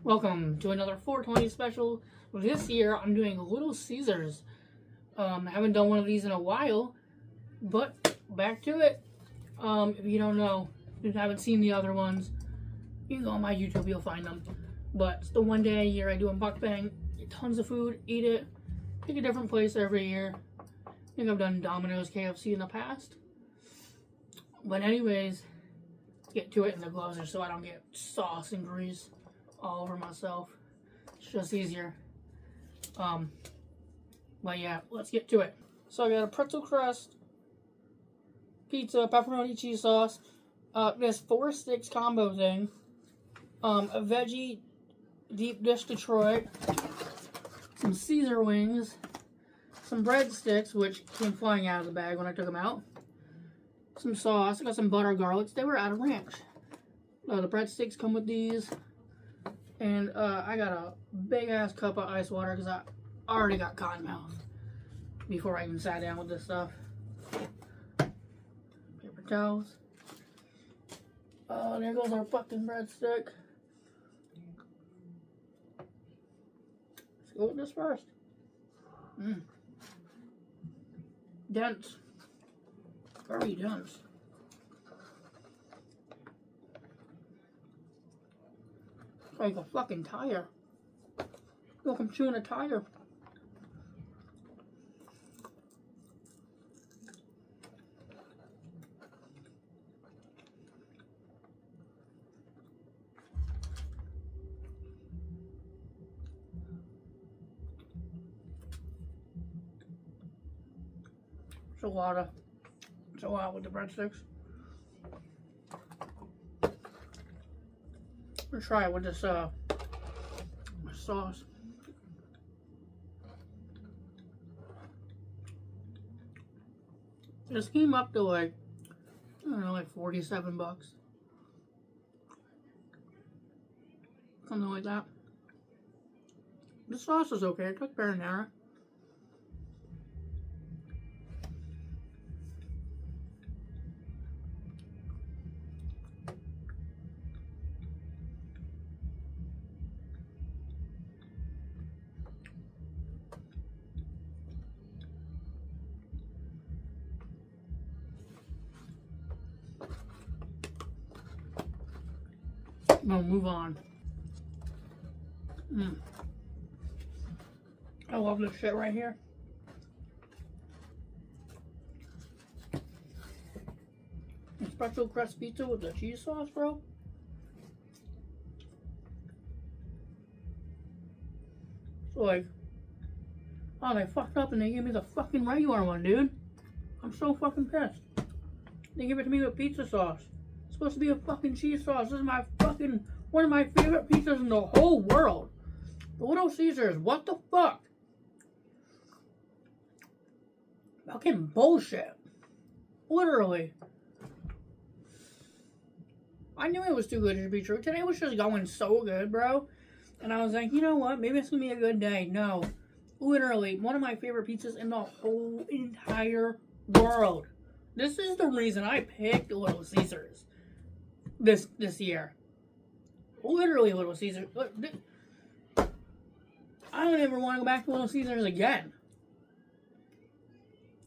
Welcome to another 420 special. This year I'm doing Little Caesars. I haven't done one of these in a while, but back to it. If you don't know, if you haven't seen the other ones, you can go on my YouTube, you'll find them. But it's the one day a year I do a mukbang, get tons of food, eat it, pick a different place every year. I think I've done Domino's, KFC in the past. But anyways, get to it, and the gloves are so I don't get sauce and grease all over myself. It's just easier. But yeah, let's get to it. So I got a pretzel crust, pizza, pepperoni, cheese sauce, this 4 sticks combo thing, a veggie deep dish Detroit, some Caesar wings, some breadsticks, which came flying out of the bag when I took them out, some sauce. I got some butter garlics. They were out of ranch. The breadsticks come with these. And I got a big ass cup of ice water because I already got cotton mouth before I even sat down with this stuff. Paper towels. There goes our fucking breadstick. Let's go with this first. Dense. Very dense. Like a fucking tire. Look, I'm chewing a tire. It's a lot with the breadsticks. Let's try it with this sauce. This came up to like, I don't know, like 47 bucks. Something like that. The sauce is okay. It's like marinara. No, move on. I love this shit right here. Special crust pizza with the cheese sauce, bro. So like, oh, they fucked up and they gave me the fucking regular one, dude. I'm so fucking pissed. They give it to me with pizza sauce. It's supposed to be a fucking cheese sauce. This is my fucking, one of my favorite pizzas in the whole world. The Little Caesars, what the fuck? Fucking bullshit. Literally. I knew it was too good to be true. Today was just going so good, bro. And I was like, you know what? Maybe it's going to be a good day. No. Literally, one of my favorite pizzas in the whole entire world. This is the reason I picked Little Caesars this year. Literally Little Caesars. I don't ever want to go back to Little Caesars again.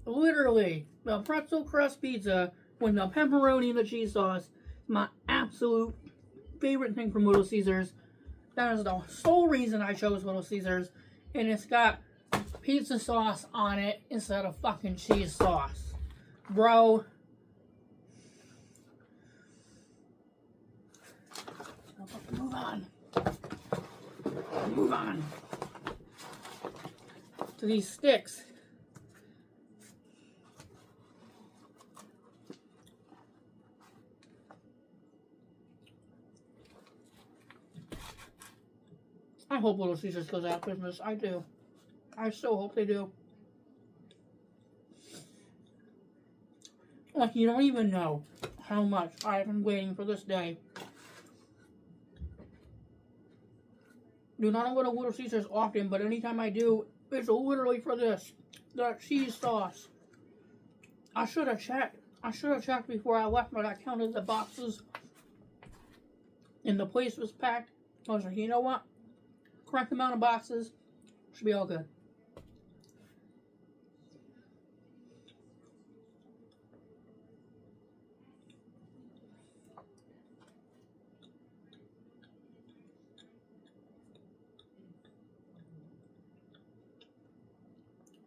Literally, the pretzel crust pizza with the pepperoni and the cheese sauce. My absolute favorite thing from Little Caesars. That is the sole reason I chose Little Caesars. And it's got pizza sauce on it instead of fucking cheese sauce. Bro. Move on. Move on. To these sticks. I hope Little Caesars goes out of business. I do. I so hope they do. Like, you don't even know how much I've been waiting for this day. Dude, I don't go to Little Caesars often, but anytime I do, it's literally for this. The cheese sauce. I should have checked. I should have checked before I left, but I counted the boxes. And the place was packed I was like, you know what? Correct amount of boxes. Should be all good.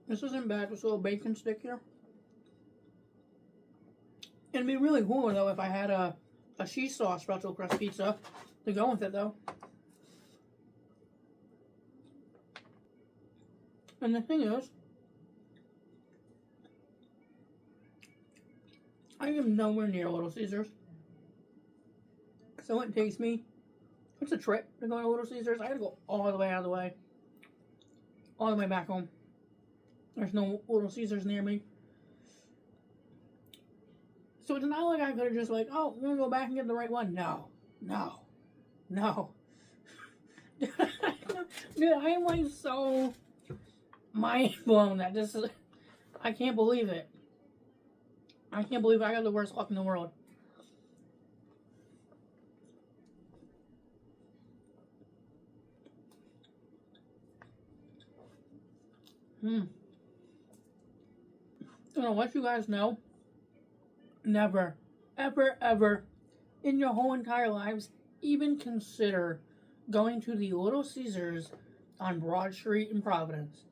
This isn't bad. This little bacon stick here. It'd be really cool though if I had a cheese sauce pretzel crust pizza to go with it though. And the thing is, I am nowhere near Little Caesars. So it takes me, it's a trip to go to Little Caesars. I gotta go all the way out of the way. All the way back home. There's no Little Caesars near me. So it's not like I could have just like, oh, we're gonna go back and get the right one. No. No. No. Dude, I am like so mind blown that this is, I can't believe it. I can't believe I got the worst luck in the world. I'm gonna let you guys know, never, ever, ever in your whole entire lives even consider going to the Little Caesars on Broad Street in Providence.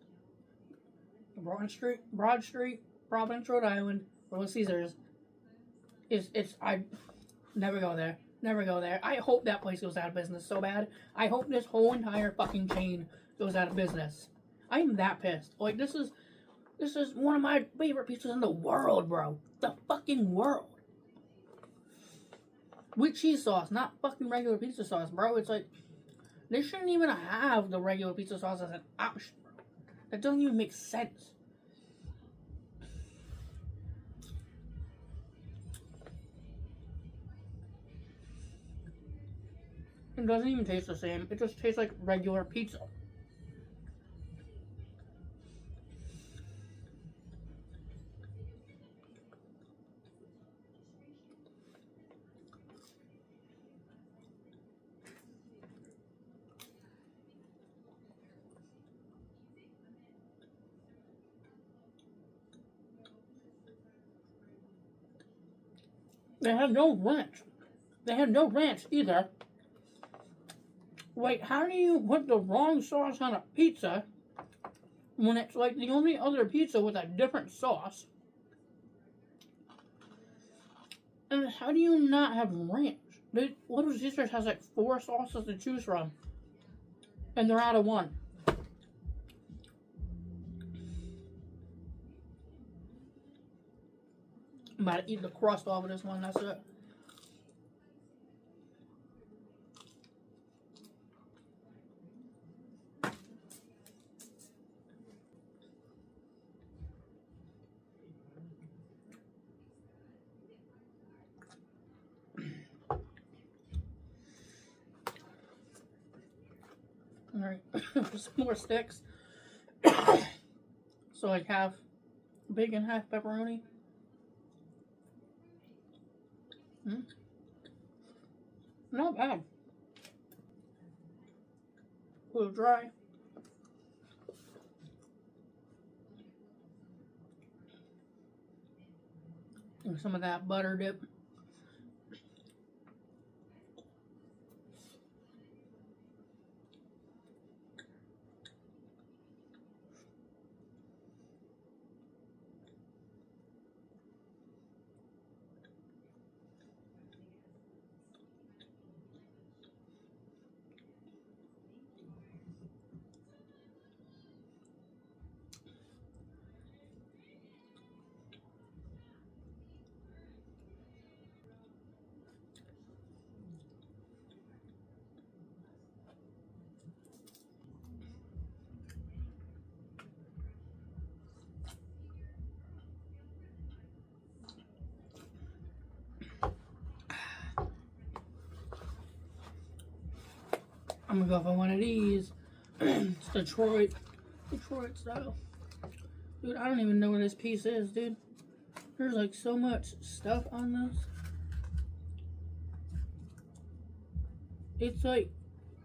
Broad Street, Providence, Rhode Island, Little Caesars. I never go there. Never go there. I hope that place goes out of business so bad. I hope this whole entire fucking chain goes out of business. I'm that pissed. Like, this is one of my favorite pizzas in the world, bro. The fucking world. With cheese sauce, not fucking regular pizza sauce, bro. It's like, they shouldn't even have the regular pizza sauce as an option, bro. That doesn't even make sense. It doesn't even taste the same. It just tastes like regular pizza. They had no ranch. They had no ranch either. Wait, how do you put the wrong sauce on a pizza when it's like the only other pizza with a different sauce? And how do you not have ranch? Little Caesars has like 4 sauces to choose from. And they're out of one. I'm about to eat the crust off of this one, that's it. Alright, some more sticks. So like half bacon, half pepperoni. Not bad. A little dry. And some of that butter dip. I'm gonna go for one of these. It's Detroit style. Dude, I don't even know where this piece is, dude. There's like so much stuff on this. It's like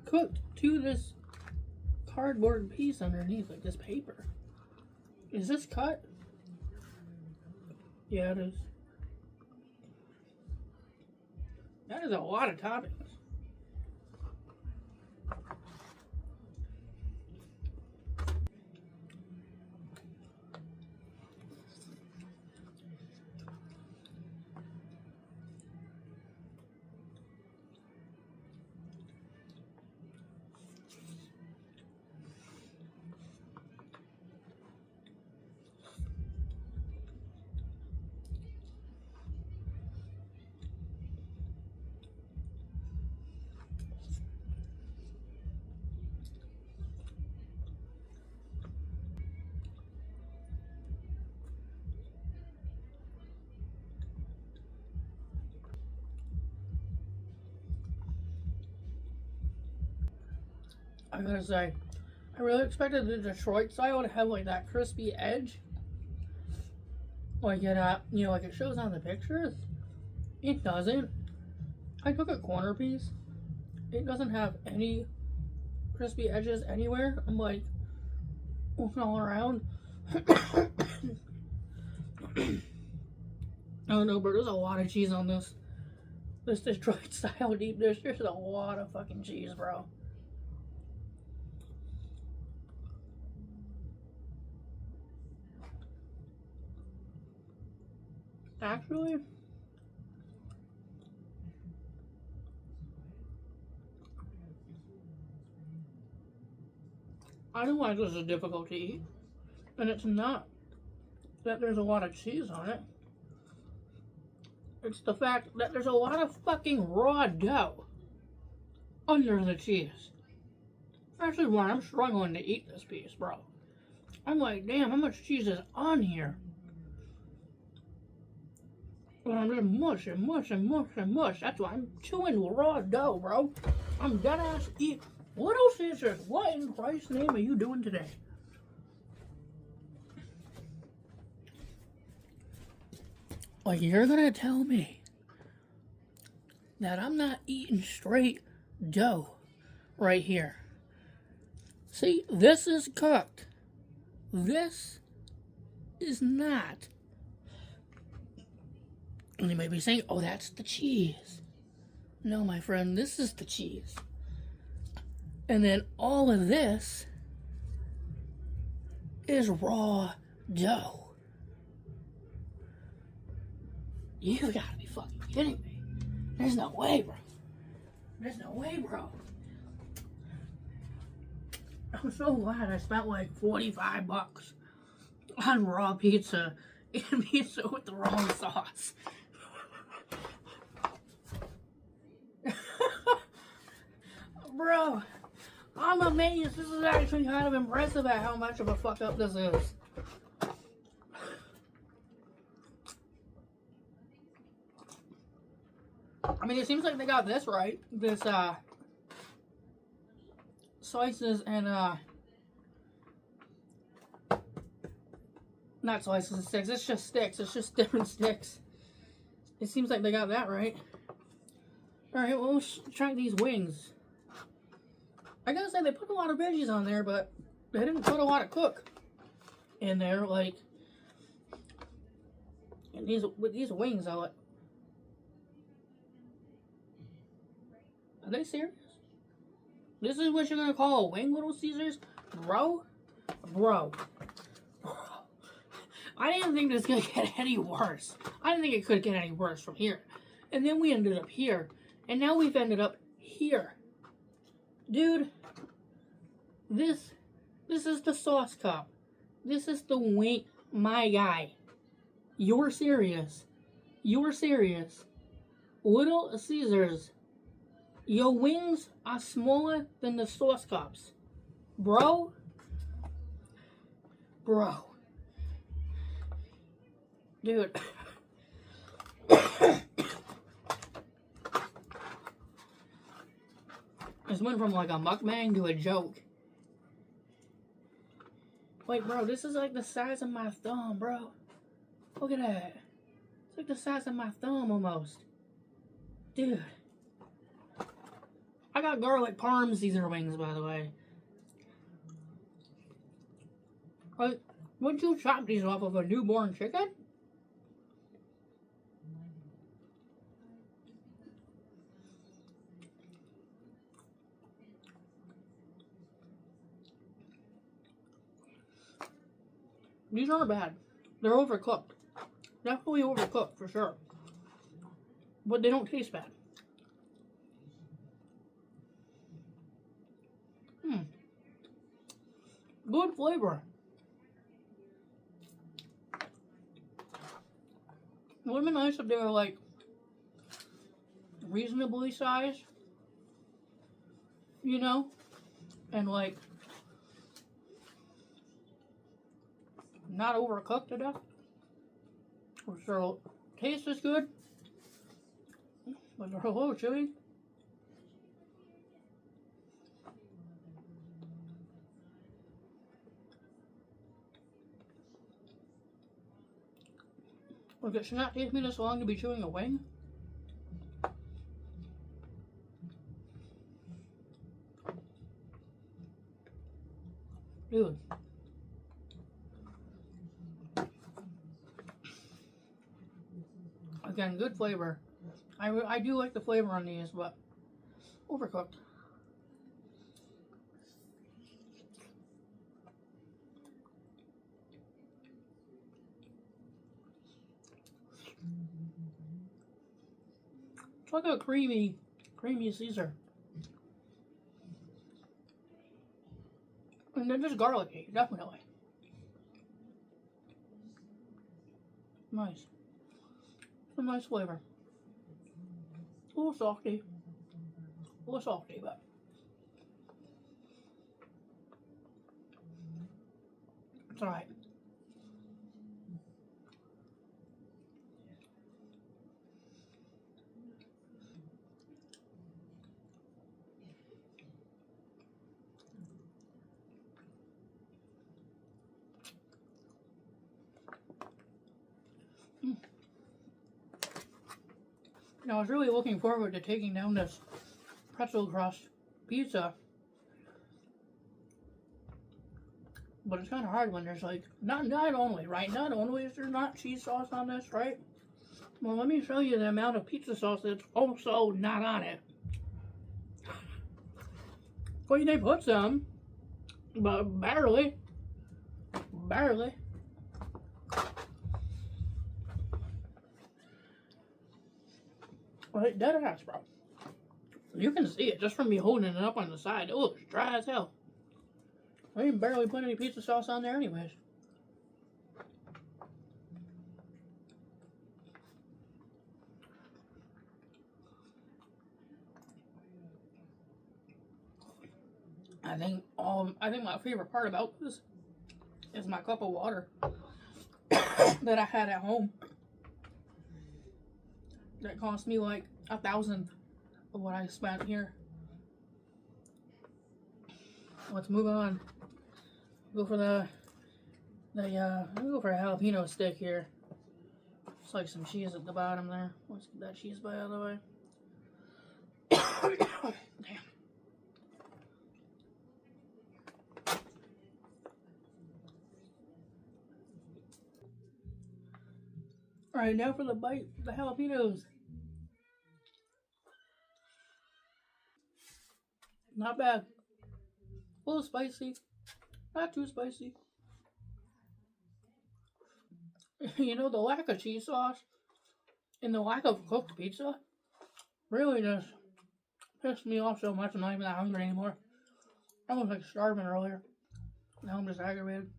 cooked to this cardboard piece underneath, like this paper. Is this cut? Yeah, it is. That is a lot of toppings. I gotta say, I really expected the Detroit style to have like that crispy edge. Like it, like it shows on the pictures. It doesn't. I took a corner piece. It doesn't have any crispy edges anywhere. I'm like looking all around. I don't know, but there's a lot of cheese on this. This Detroit style deep dish. There's a lot of fucking cheese, bro. Actually, I don't like this is difficult to eat. And it's not that there's a lot of cheese on it. It's the fact that there's a lot of fucking raw dough under the cheese. Actually, why I'm struggling to eat this piece, bro. I'm like, damn, how much cheese is on here? But I'm just mush and mush and mush and mush. That's why I'm chewing raw dough, bro. I'm dead ass eat. Little Caesars, what in Christ's name are you doing today? Like, you're gonna tell me that I'm not eating straight dough right here. See, this is cooked. This is not. And you may be saying, oh, that's the cheese. No, my friend, this is the cheese. And then all of this is raw dough. You gotta be fucking kidding me. There's no way, bro. There's no way, bro. I'm so glad I spent like $45 on raw pizza and pizza with the wrong sauce. Bro, I'm amazed. This is actually kind of impressive at how much of a fuck up this is. I mean, it seems like they got this right. This, slices and, not slices and sticks. It's just sticks. It's just different sticks. It seems like they got that right. Alright, well, let's try these wings. I gotta say, they put a lot of veggies on there, but they didn't put a lot of cook in there. Like, and with these wings, are they serious? This is what you're gonna call a wing, Little Caesars? Bro? Bro. I didn't think this was gonna get any worse. I didn't think it could get any worse from here. And then we ended up here. And now we've ended up here. Dude, this is the sauce cup. This is the wing. My guy. You're serious. You're serious. Little Caesars. Your wings are smaller than the sauce cups. Bro. Bro. Dude. This went from like a mukbang to a joke. Like, bro, this is like the size of my thumb, bro. Look at that. It's like the size of my thumb almost. Dude. I got garlic parm Caesar wings, by the way. Like, wouldn't you chop these off of a newborn chicken? These aren't bad. They're overcooked. Definitely overcooked, for sure. But they don't taste bad. Good flavor. It would have been nice if they were, like, reasonably sized. You know? And, like, not overcooked to death. For sure. Taste is good. But they're a little chewy. Like, it should not take me this long to be chewing a wing. Dude. Again, good flavor. I do like the flavor on these, but overcooked. It's like a creamy Caesar. And then just garlicky, definitely. Nice. It's a nice flavor. A little salty. A little salty, but it's alright. Now, I was really looking forward to taking down this pretzel crust pizza. But it's kind of hard when there's like, not only, right? Not only is there not cheese sauce on this, right? Well, let me show you the amount of pizza sauce that's also not on it. Well, they put some, but barely. Barely. Like, dead ass, bro. You can see it just from me holding it up on the side. It looks dry as hell. I didn't barely put any pizza sauce on there anyways. I think my favorite part about this is my cup of water that I had at home. That cost me like 1,000 of what I spent here. Let's move on. Go for go for a jalapeno stick here. It's like some cheese at the bottom there. Let's get that cheese by out of the way. Damn. Alright, now for the bite, the jalapenos. Not bad. A little spicy. Not too spicy. You know, the lack of cheese sauce and the lack of cooked pizza really just pissed me off so much I'm not even that hungry anymore. I was like starving earlier. Now I'm just aggravated.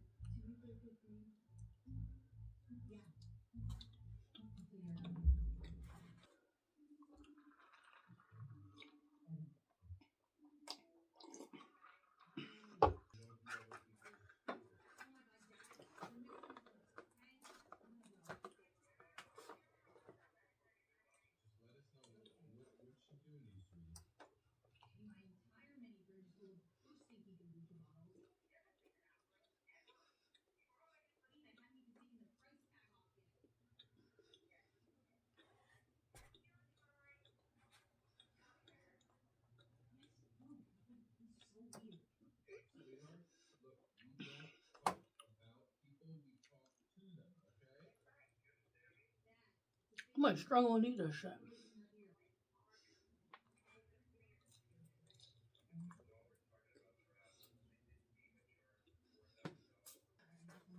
I might struggle to eat this shit.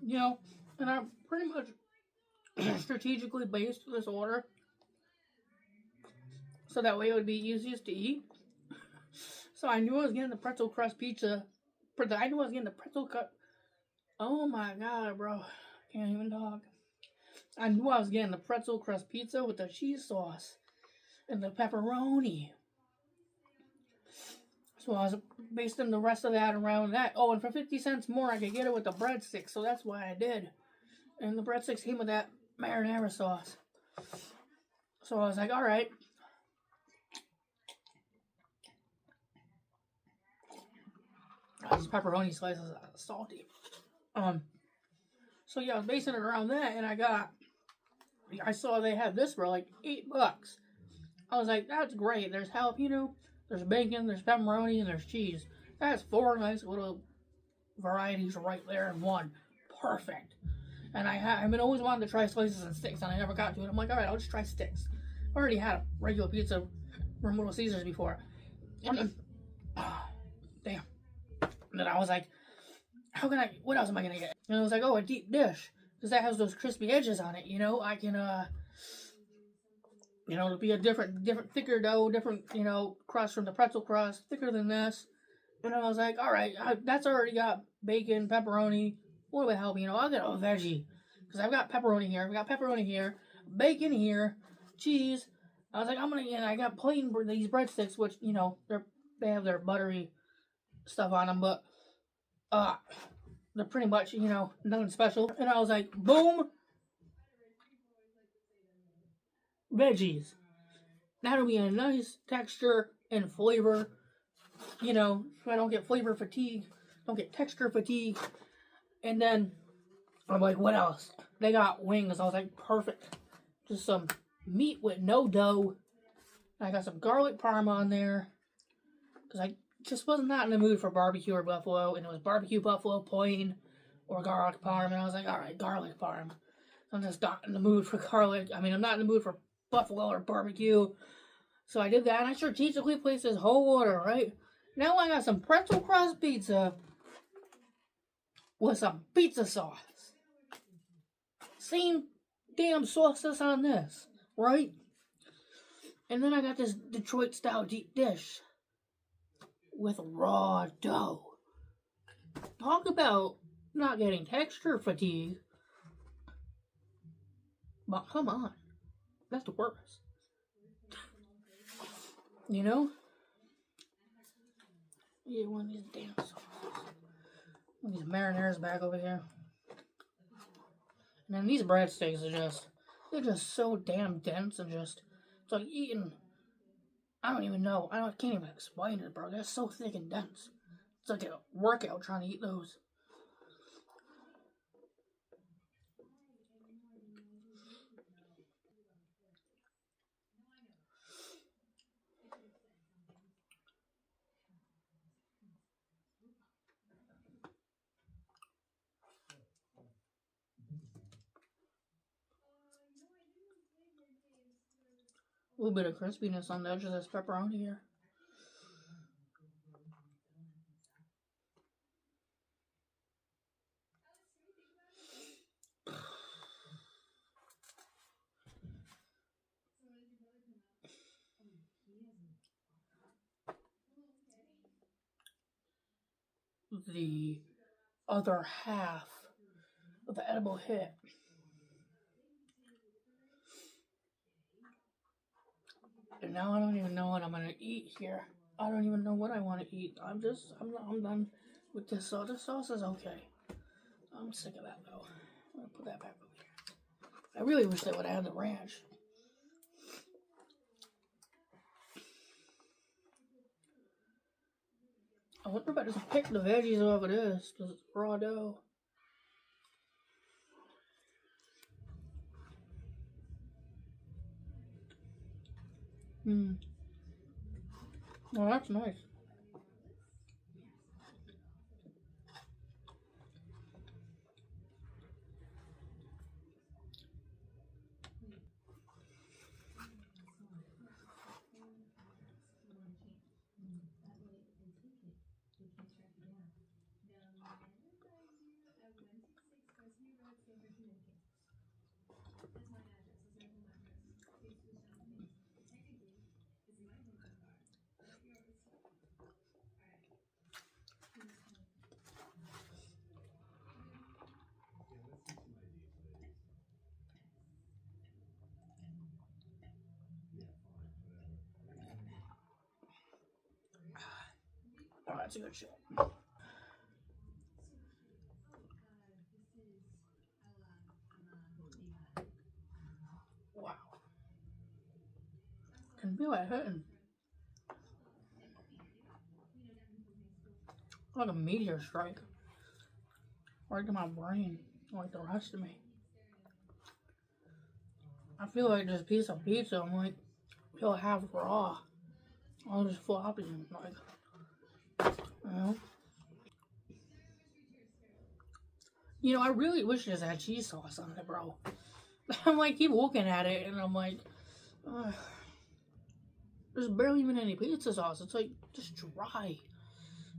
You know, and I pretty much strategically based this order so that way it would be easiest to eat. So I knew I was getting the pretzel crust pizza. I knew I was getting the pretzel cut. Oh my god, bro. Can't even talk. I knew I was getting the pretzel crust pizza with the cheese sauce and the pepperoni. So I was basing the rest of that around that. Oh, and for 50 cents more, I could get it with the breadsticks. So that's why I did. And the breadsticks came with that marinara sauce. So I was like, all right. These pepperoni slices are salty. So yeah, I was basing it around that, and I saw they had this for like $8. I was like, that's great. There's jalapeno, there's bacon, there's pepperoni, and there's cheese. That's 4 nice little varieties right there in one. Perfect. And I've been always wanting to try slices and sticks, and I never got to it. I'm like, all right, I'll just try sticks. I already had a regular pizza from Little Caesars before. And then, damn. And then I was like, what else am I gonna get? And I was like, oh, a deep dish. Because that has those crispy edges on it, you know? I can, it'll be a different, thicker dough, different, crust from the pretzel crust, thicker than this. And I was like, all right, that's already got bacon, pepperoni. What would help? I'll get a veggie. Because I've got pepperoni here, bacon here, cheese. I was like, I got plain these breadsticks, which, they have their buttery stuff on them, but, they're pretty much, nothing special. And I was like, boom, veggies. That'll be a nice texture and flavor, so I don't get flavor fatigue, don't get texture fatigue. And then I'm like, what else? They got wings. I was like, perfect. Just some meat with no dough. I got some garlic parm on there because I just was not in the mood for barbecue or buffalo, and it was barbecue buffalo plain or garlic parm, and I was like, all right, garlic parm. I'm just not in the mood for garlic. I'm not in the mood for buffalo or barbecue. So I did that, and I strategically placed this whole order, right? Now I got some pretzel crust pizza with some pizza sauce. Same damn sauce that's on this, right? And then I got this Detroit-style deep dish with raw dough. Talk about not getting texture fatigue. But come on. That's the worst. Yeah, one of these damn sauces. One of these marinaras back over here. And then these breadsticks they're just so damn dense and it's like eating, I don't even know. I can't even explain it, bro. They're so thick and dense. It's like a workout trying to eat those. A little bit of crispiness on the edge of this pepperoni here. The other half of the edible hit. And now I don't even know what I'm gonna eat here. I don't even know what I want to eat. I'm done with this sauce. This sauce is okay. I'm sick of that though. I'm gonna put that back over here. I really wish they would have had the ranch. I wonder if I just pick the veggies off of this because it's raw dough. Well, that's nice. That's a good shit. Wow. Can feel it hitting. Like a meteor strike. Right to my brain. Like the rest of me. I feel like this piece of pizza, I'm like, feel half raw. All just floppy and like, you know? You know, I really wish this had cheese sauce on it, bro. I'm like, keep looking at it, and I'm like, there's barely even any pizza sauce. It's like, just dry.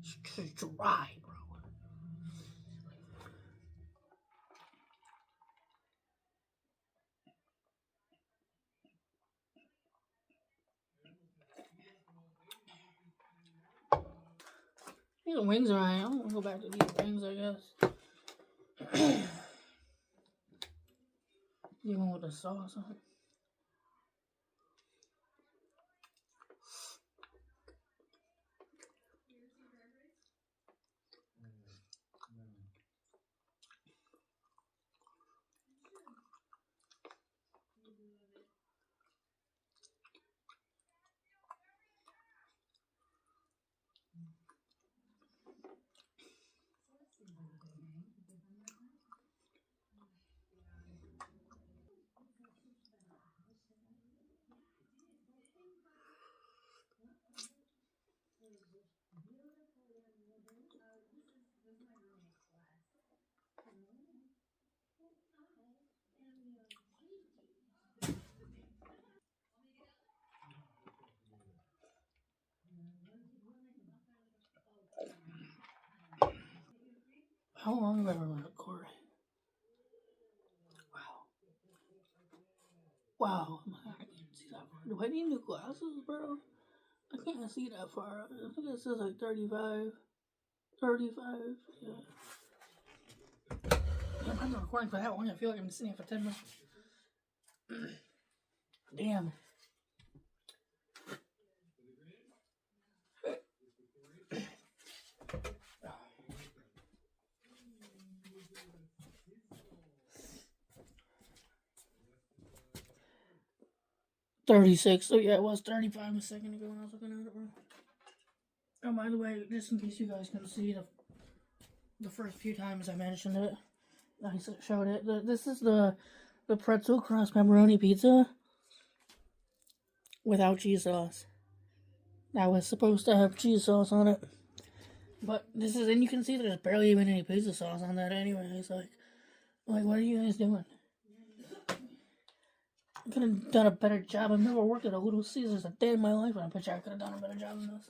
It's just dry, bro. These wings are alright. I'm gonna go back to these wings, I guess. Even with the sauce on it. How long have I been recording? Wow. I can't see that far. Do I need new glasses, bro? I can't see that far. I think it says like 35. 35, yeah. Yeah, I'm not recording for that long. I feel like I'm sitting here for 10 minutes. Damn. $36. Oh yeah, it was 35 a second ago when I was looking at it, bro. Oh, by the way, just in case you guys can see the first few times I mentioned it, I showed it. This is the pretzel crust pepperoni pizza without cheese sauce. That was supposed to have cheese sauce on it, but this is, and you can see there's barely even any pizza sauce on that anyway. It's like what are you guys doing? I could have done a better job. I've never worked at a Little Caesars a day in my life, and I bet you I could have done a better job than this.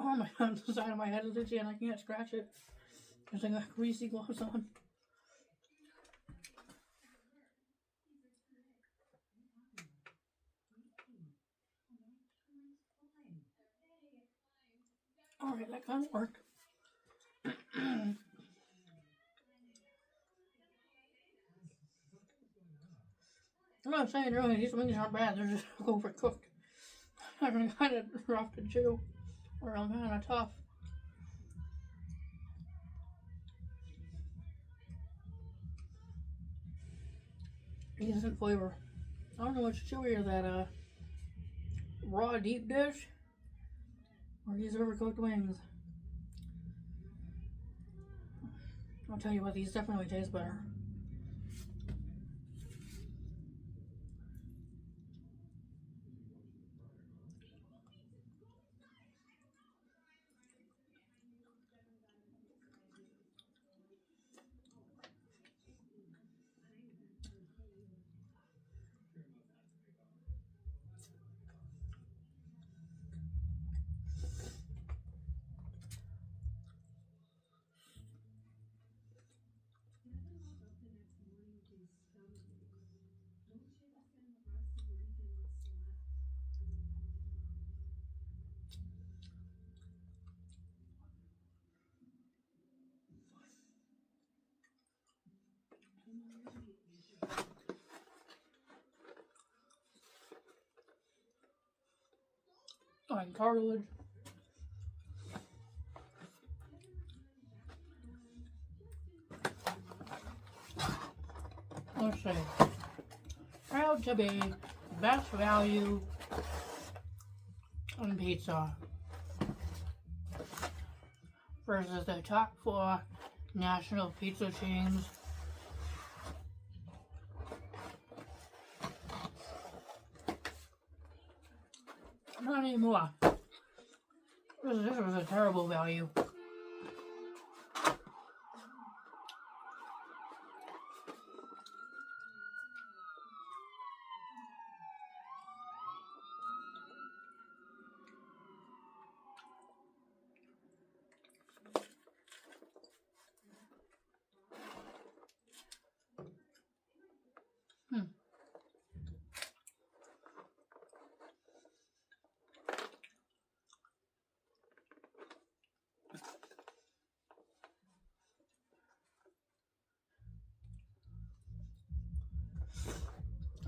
Oh my god, the side of my head is itchy and I can't scratch it because I got greasy gloves on. Alright, that kind of worked. I'm not saying earlier, these wings aren't bad, they're just overcooked. They're kind of rough to chew, or I'm kind of tough. Decent flavor. I don't know what's chewier, that raw deep dish or these overcooked wings. I'll tell you what, these definitely taste better. Like cartilage. Let's see. Proud to be best value on pizza versus the top 4 national pizza chains. Not anymore. This was a terrible value.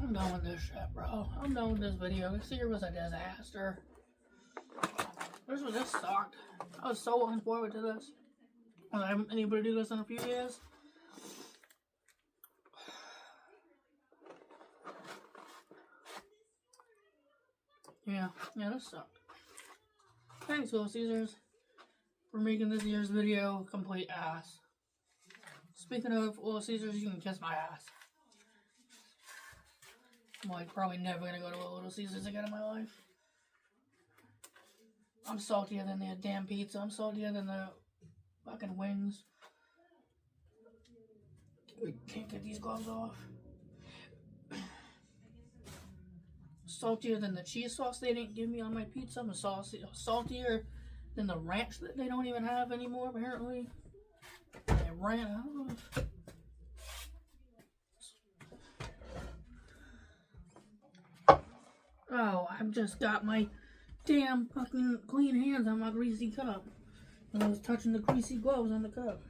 I'm done with this shit, bro. I'm done with this video. This year was a disaster. This sucked. I was so looking forward to this. I haven't been able to do this in a few years. Yeah, this sucked. Thanks, Little Caesars, for making this year's video a complete ass. Speaking of Little Caesars, you can kiss my ass. I'm like probably never gonna go to a Little Caesars again in my life. I'm saltier than the damn pizza. I'm saltier than the fucking wings. I can't get these gloves off. Saltier than the cheese sauce they didn't give me on my pizza. I'm saltier than the ranch that they don't even have anymore, apparently. They ran out. Oh, I've just got my damn fucking clean hands on my greasy cup. And I was touching the greasy gloves on the cup.